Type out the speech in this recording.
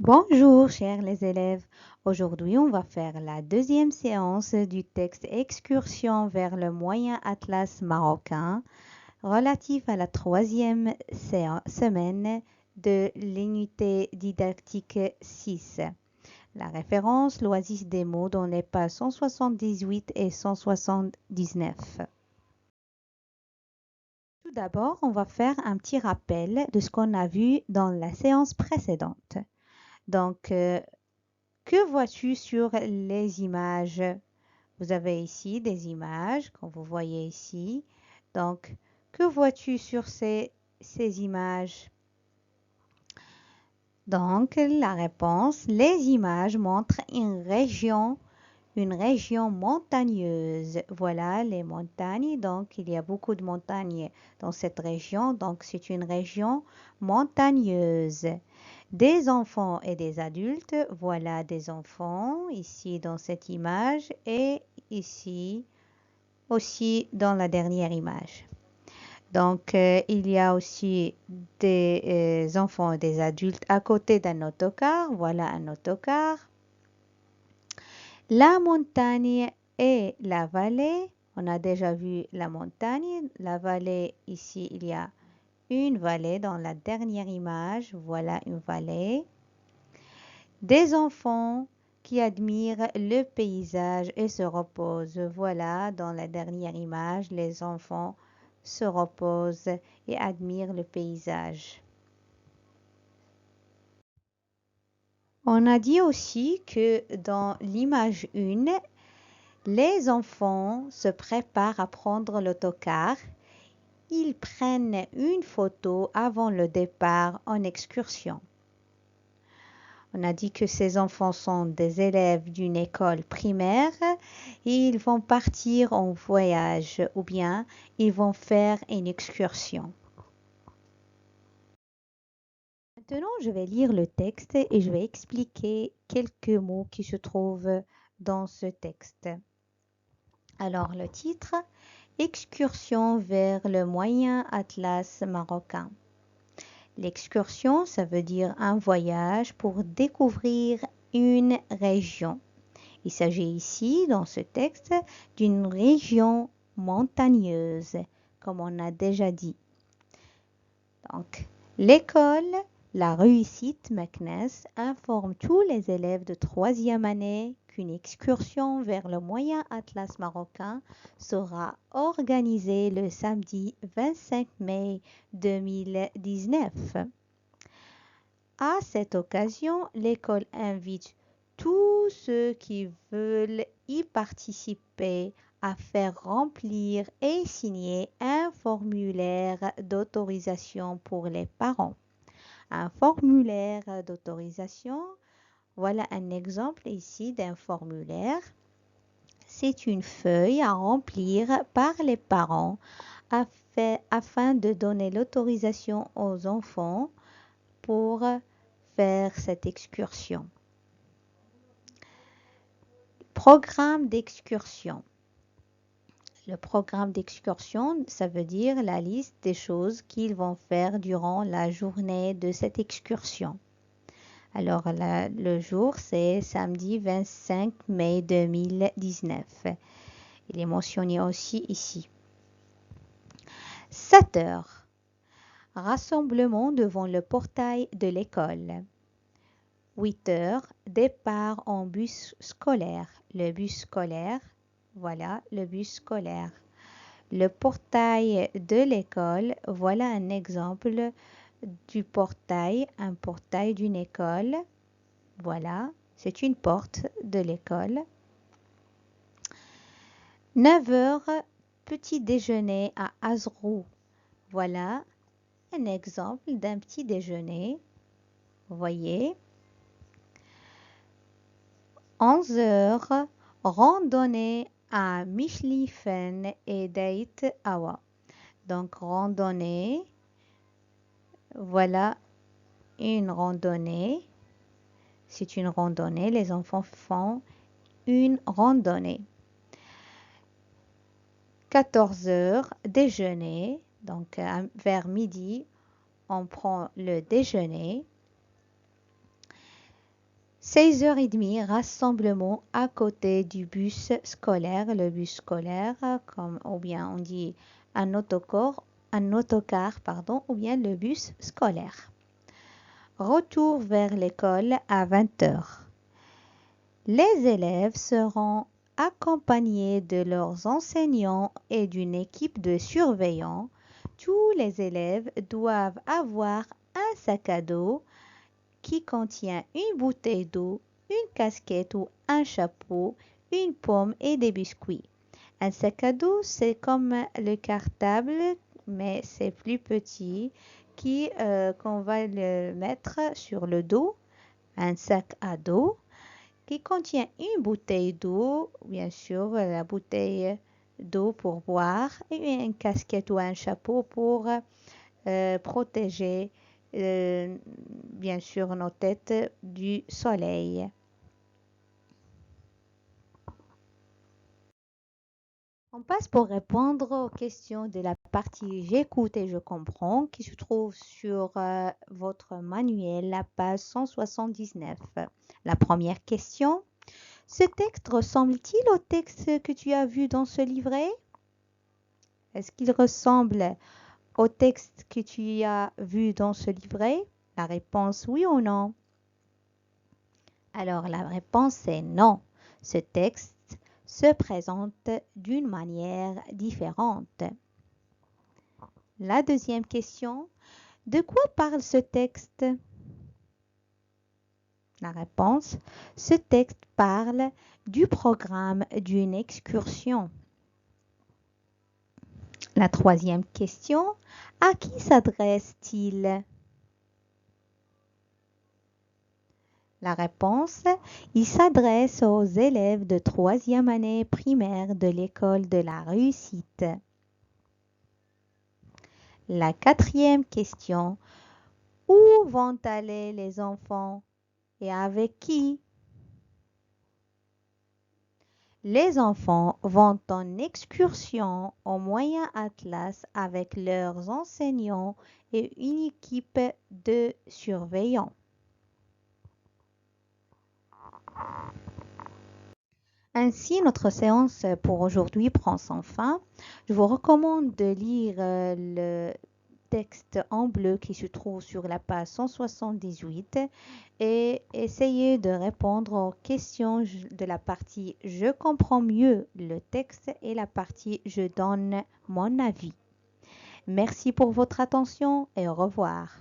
Bonjour, chers les élèves. Aujourd'hui, on va faire la deuxième séance du texte Excursion vers le Moyen Atlas marocain relatif à la troisième semaine de l'unité didactique 6. La référence l'oasis des mots dans les pages 178 et 179. Tout d'abord, on va faire un petit rappel de ce qu'on a vu dans la séance précédente. Donc, que vois-tu sur les images? Vous avez ici des images, comme vous voyez ici. Donc, que vois-tu sur ces images? Donc, la réponse, les images montrent une région montagneuse. Voilà les montagnes. Donc, il y a beaucoup de montagnes dans cette région. Donc, c'est une région montagneuse. Des enfants et des adultes. Voilà des enfants ici dans cette image et ici aussi dans la dernière image. Donc, il y a aussi des enfants et des adultes à côté d'un autocar. Voilà un autocar. La montagne et la vallée. On a déjà vu la montagne. La vallée, ici, il y a une vallée dans la dernière image. Voilà une vallée. Des enfants qui admirent le paysage et se reposent. Voilà, dans la dernière image, les enfants se reposent et admirent le paysage. On a dit aussi que dans l'image 1, les enfants se préparent à prendre l'autocar. Ils prennent une photo avant le départ en excursion. On a dit que ces enfants sont des élèves d'une école primaire et ils vont partir en voyage ou bien ils vont faire une excursion. Maintenant, je vais lire le texte et je vais expliquer quelques mots qui se trouvent dans ce texte. Alors, le titre, Excursion vers le Moyen Atlas marocain. L'excursion, ça veut dire un voyage pour découvrir une région. Il s'agit ici, dans ce texte, d'une région montagneuse, comme on a déjà dit. Donc, l'école La Réussite Meknès informe tous les élèves de troisième année qu'une excursion vers le Moyen Atlas marocain sera organisée le samedi 25 mai 2019. À cette occasion, l'école invite tous ceux qui veulent y participer à faire remplir et signer un formulaire d'autorisation pour les parents. Un formulaire d'autorisation, voilà un exemple ici d'un formulaire. C'est une feuille à remplir par les parents afin de donner l'autorisation aux enfants pour faire cette excursion. Programme d'excursion. Le programme d'excursion, ça veut dire la liste des choses qu'ils vont faire durant la journée de cette excursion. Alors, le jour, c'est samedi 25 mai 2019. Il est mentionné aussi ici. 7 heures. Rassemblement devant le portail de l'école. 8 heures, départ en bus scolaire. Le bus scolaire, voilà le bus scolaire. Le portail de l'école, voilà un exemple du portail, un portail d'une école. Voilà, c'est une porte de l'école. 9 heures, petit déjeuner à Azrou. Voilà un exemple d'un petit déjeuner. Vous voyez. 11 heures, randonnée à Michlifen et Deit Awa. Donc, randonnée, voilà une randonnée. C'est une randonnée, les enfants font une randonnée. 14 heures, déjeuner. Donc, vers midi, on prend le déjeuner. 16h30, rassemblement à côté du bus scolaire, le bus scolaire, ou bien on dit un autocar, pardon, ou bien le bus scolaire. Retour vers l'école à 20h. Les élèves seront accompagnés de leurs enseignants et d'une équipe de surveillants. Tous les élèves doivent avoir un sac à dos qui contient une bouteille d'eau, une casquette ou un chapeau, une pomme et des biscuits. Un sac à dos, c'est comme le cartable, mais c'est plus petit, qu'on va le mettre sur le dos. Un sac à dos qui contient une bouteille d'eau, bien sûr, la bouteille d'eau pour boire, et une casquette ou un chapeau pour protéger bien sûr nos têtes du soleil. On passe pour répondre aux questions de la partie j'écoute et je comprends qui se trouve sur votre manuel, la page 179. La première question, ce texte ressemble-t-il au texte que tu as vu dans ce livret? Est-ce qu'il ressemble au texte que tu as vu dans ce livret? La réponse oui ou non. Alors la réponse est non. Ce texte se présente d'une manière différente. La deuxième question, de quoi parle ce texte? La réponse, ce texte parle du programme d'une excursion. La troisième question, à qui s'adresse-t-il? La réponse, il s'adresse aux élèves de troisième année primaire de l'école de la réussite. La quatrième question, où vont aller les enfants et avec qui? Les enfants vont en excursion au Moyen Atlas avec leurs enseignants et une équipe de surveillants. Ainsi, notre séance pour aujourd'hui prend son fin. Je vous recommande de lire le texte en bleu qui se trouve sur la page 178 et essayer de répondre aux questions de la partie je comprends mieux le texte et la partie je donne mon avis. Merci pour votre attention et au revoir.